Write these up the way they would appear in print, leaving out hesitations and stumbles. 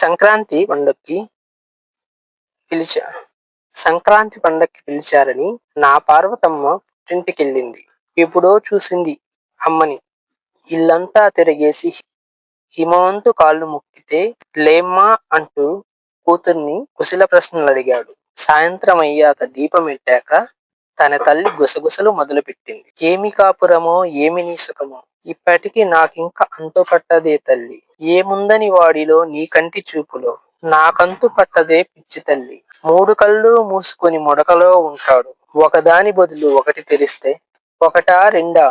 సంక్రాంతి పండక్కి పిలిచా సంక్రాంతి పండక్కి పిలిచారని నా పార్వతమ్మ పుట్టింటికెళ్ళింది. ఎప్పుడో చూసింది అమ్మని. ఇల్లంతా తిరిగేసి హిమవంతు కాళ్ళు మొక్కితే లేమ్మా అంటూ కూతుర్ని కుశల ప్రశ్నలడిగాడు. సాయంత్రం అయ్యాక దీపమెట్టాక తన తల్లి గుసగుసలు మొదలుపెట్టింది. ఏమి కాపురమో ఏమి నీ సుఖమో ఇప్పటికి నాకింక అంతు పట్టదే తల్లి. ఏముందని వాడిలో నీ కంటి చూపులో నాకంతు పట్టదే పిచ్చి తల్లి. మూడు కళ్ళు మూసుకొని ముడకలో ఉంటాడు. ఒకదాని బదులు ఒకటి తెరిస్తే ఒకటా రెండా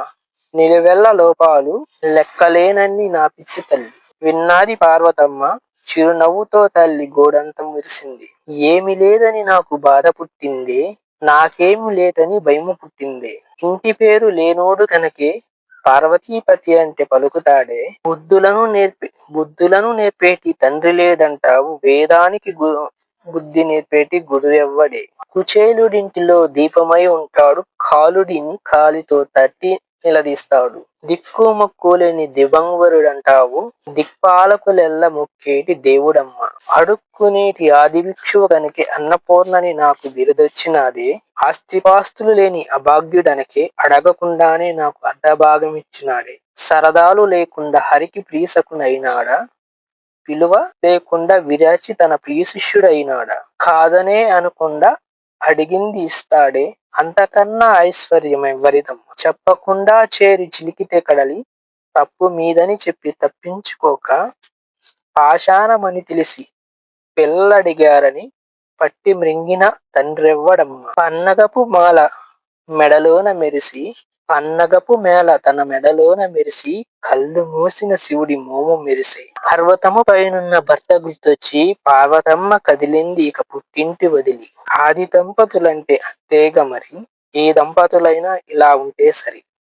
నిలువెల్ల లోపాలు లెక్కలేనన్ని నా పిచ్చి తల్లి. విన్నాది పార్వతమ్మ చిరునవ్వుతో తల్లి గోడంతం విరిసింది. ఏమి లేదని నాకు బాధ పుట్టిందే, నాకేమి లేదని భయము పుట్టిందే. ఇంటి పేరు లేనోడు కనుకే పార్వతీపతి అంటే పలుకుతాడే. బుద్ధులను నేర్పేటి తండ్రి లేడంటావు, వేదానికి బుద్ధి నేర్పేటి గురువెవ్వడే. కుచేలుడింటిలో దీపమై ఉంటాడు, కాలుడిని కాలితో తట్టి నిలదీస్తాడు. దిక్కు మొక్కులేని దివంగరుడంటావు, దిక్పాలకులెల్ల మొక్కేటి దేవుడమ్మ. అడుక్కునేటి ఆదిభిక్షువు కనుకే అన్నపూర్ణని నాకు బిరుదొచ్చినాదే. ఆస్తిపాస్తులు లేని అభాగ్యుడనకే అడగకుండానే నాకు అర్ధభాగమిచ్చినాడే. సరదాలు లేకుండా హరికి ప్రియసకునైనాడా, విలువ లేకుండా విరాచి తన ప్రియ శిష్యుడైనాడా. కాదనే అనకుండా అడిగింది ఇస్తాడే, అంతకన్నా ఐశ్వర్యమెవ్వరిదమ్మ. చెప్పకుండా చేరి చిలికితే కడలి, తప్పు మీదని చెప్పి తప్పించుకోక పాషాణమని తెలిసి పిల్లడిగారని పట్టి మ్రింగిన తండ్రెవ్వడమ్మ. పన్నగపు మేళ తన మెడలోన మెరిసి కళ్ళు మూసిన శివుడి మోము మెరిసే. పర్వతము పైనున్న భర్త గుర్తొచ్చి పార్వతమ్మ కదిలింది ఇక పుట్టింటి వదిలి. ఆది దంపతులంటే అంతేగా మరి, ఏ దంపతులైనా ఇలా ఉంటే సరి.